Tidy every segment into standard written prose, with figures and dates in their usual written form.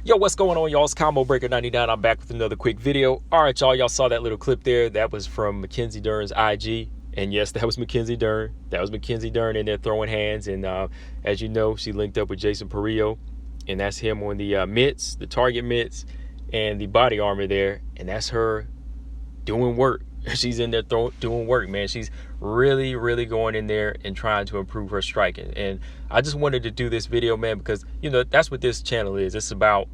Yo, what's going on, y'all? It's Combo Breaker 99. I'm back with another quick video. All right, y'all saw that little clip there. That was from Mackenzie Dern's IG. And yes, that was Mackenzie Dern. That was Mackenzie Dern in there throwing hands. And as you know, she linked up with Jason Perillo. And that's him on the mitts, the target mitts, and the body armor there. And that's her doing work. She's in there doing work, man. She's really, really going in there and trying to improve her striking. And I just wanted to do this video, man, because, you know, that's what this channel is. It's about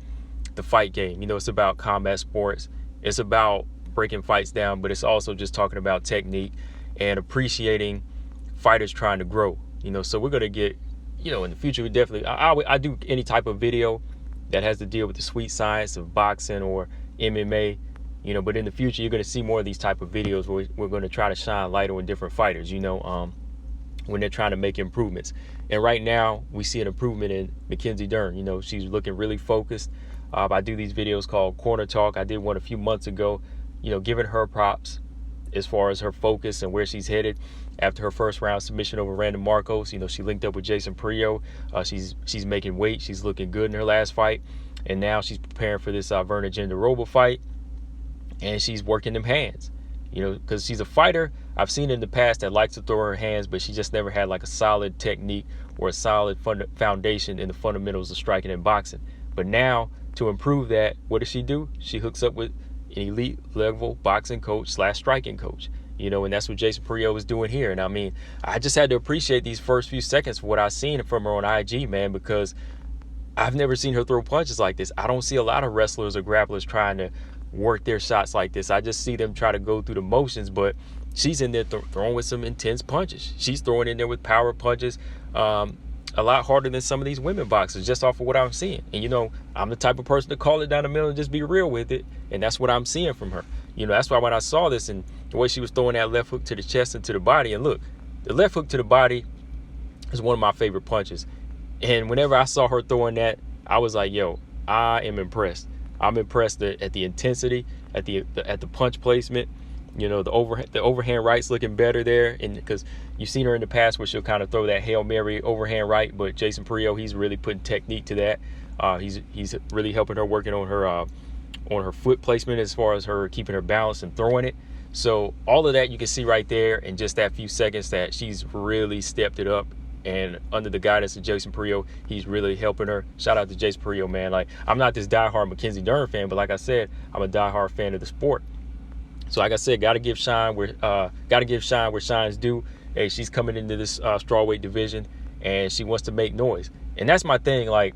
the fight game. You know, it's about combat sports. It's about breaking fights down, but it's also just talking about technique and appreciating fighters trying to grow. You know, so we're going to get, you know, in the future, we definitely, I do any type of video that has to deal with the sweet science of boxing or MMA. You know, but in the future, you're going to see more of these type of videos where we're going to try to shine light on different fighters, you know, when they're trying to make improvements. And right now, we see an improvement in Mackenzie Dern. You know, she's looking really focused. I do these videos called Corner Talk. I did one a few months ago, you know, giving her props as far as her focus and where she's headed after her first round submission over Random Marcos. You know, she linked up with Jason Perillo. She's making weight. She's looking good in her last fight. And now she's preparing for this Verna Jandiroba fight. And she's working them hands, you know, because she's a fighter I've seen in the past that likes to throw her hands, but she just never had like a solid technique or a solid foundation in the fundamentals of striking and boxing. But now, to improve that, what does she do? She hooks up with an elite level boxing coach / striking coach, you know, and that's what Jason Perillo is doing here. And I mean, I just had to appreciate these first few seconds for what I've seen from her on IG, man, because I've never seen her throw punches like this. I don't see a lot of wrestlers or grapplers trying to work their shots like this. I just see them try to go through the motions, but she's in there throwing with some intense punches. She's throwing in there with power punches, a lot harder than some of these women boxers, just off of what I'm seeing. And you know, I'm the type of person to call it down the middle and just be real with it, and that's what I'm seeing from her. You know, that's why when I saw this and the way she was throwing that left hook to the chest and to the body, and look, the left hook to the body is one of my favorite punches. And whenever I saw her throwing that, I was like, yo, I am impressed. I'm impressed at the intensity, at the punch placement. You know, the overhand right's looking better there, and because you've seen her in the past where she'll kind of throw that Hail Mary overhand right, but Jason Perillo, he's really putting technique to that. He's really helping her, working on her foot placement as far as her keeping her balance and throwing it. So all of that you can see right there in just that few seconds that she's really stepped it up. And under the guidance of Jason Perillo, he's really helping her. Shout out to Jason Perillo, man. Like, I'm not this diehard Mackenzie Dern fan, but like I said, I'm a diehard fan of the sport. So like I said, gotta give shine where shine's due. Hey, she's coming into this strawweight division, and she wants to make noise. And that's my thing. Like,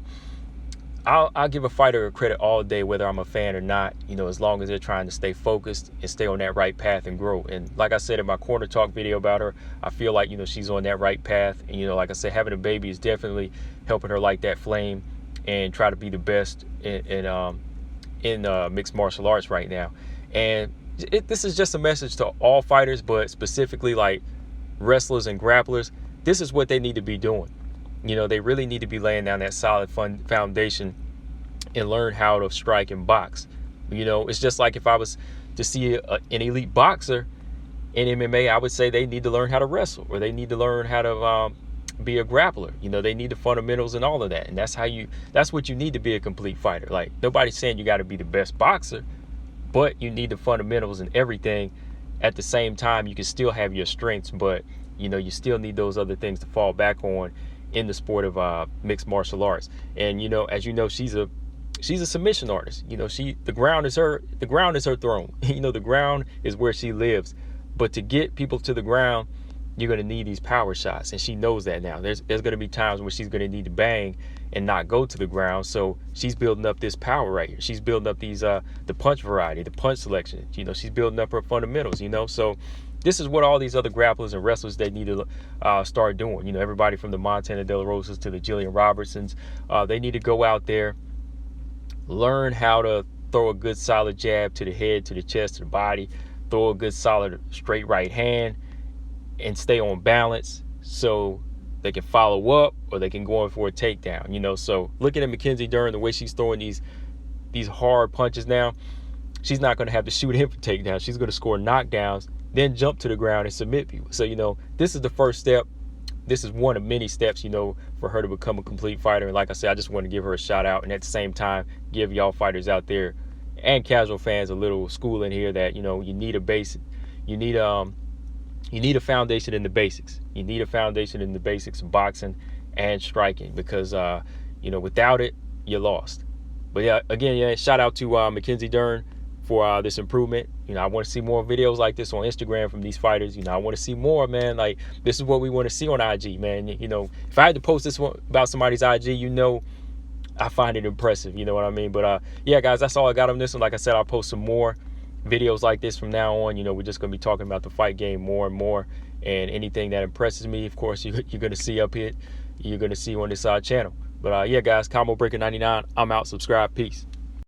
I'll give a fighter credit all day, whether I'm a fan or not, you know, as long as they're trying to stay focused and stay on that right path and grow. And like I said in my Corner Talk video about her, I feel like, you know, she's on that right path. And, you know, like I said, having a baby is definitely helping her light that flame and try to be the best in mixed martial arts right now. And this is just a message to all fighters, but specifically like wrestlers and grapplers. This is what they need to be doing. You know, they really need to be laying down that solid foundation and learn how to strike and box. You know, it's just like if I was to see an elite boxer in MMA, I would say they need to learn how to wrestle, or they need to learn how to be a grappler. You know, they need the fundamentals and all of that. And that's what you need to be a complete fighter. Like, nobody's saying you got to be the best boxer, but you need the fundamentals and everything. At the same time, you can still have your strengths, but, you know, you still need those other things to fall back on in the sport of mixed martial arts. And, you know, as you know, she's a submission artist. You know, the ground is her throne. You know, the ground is where she lives. But to get people to the ground, you're going to need these power shots, and she knows that now. There's going to be times where she's going to need to bang and not go to the ground. So she's building up this power right here. She's building up these the punch variety, the punch selection. You know, she's building up her fundamentals. You know, so this is what all these other grapplers and wrestlers, they need to start doing. You know, everybody from the Montana De La Rosas to the Jillian Robertsons, they need to go out there, learn how to throw a good solid jab to the head, to the chest, to the body, throw a good solid straight right hand, and stay on balance so they can follow up or they can go in for a takedown. You know, so looking at Mackenzie Dern, the way she's throwing these hard punches now, she's not going to have to shoot him for takedowns. She's going to score knockdowns, then jump to the ground and submit people. So, you know, this is the first step this is one of many steps, you know, for her to become a complete fighter. And like I said, I just want to give her a shout out, and at the same time give y'all fighters out there and casual fans a little school in here that, you know, you need a basic, you need a foundation in the basics. You need a foundation in the basics of boxing and striking, because you know, without it, you're lost. But yeah, again, yeah, shout out to Mackenzie Dern for this improvement. You know, I want to see more videos like this on Instagram from these fighters. You know, I want to see more, man. Like, this is what we want to see on IG, man. You know, if I had to post this one about somebody's IG, you know, I find it impressive. You know what I mean? But yeah, guys, that's all I got on this one. Like I said, I'll post some more videos like this from now on. You know, we're just going to be talking about the fight game more and more, and anything that impresses me, of course, you're going to see up here. You're going to see on this channel. But yeah, guys, Combo Breaker 99, I'm out. Subscribe. Peace.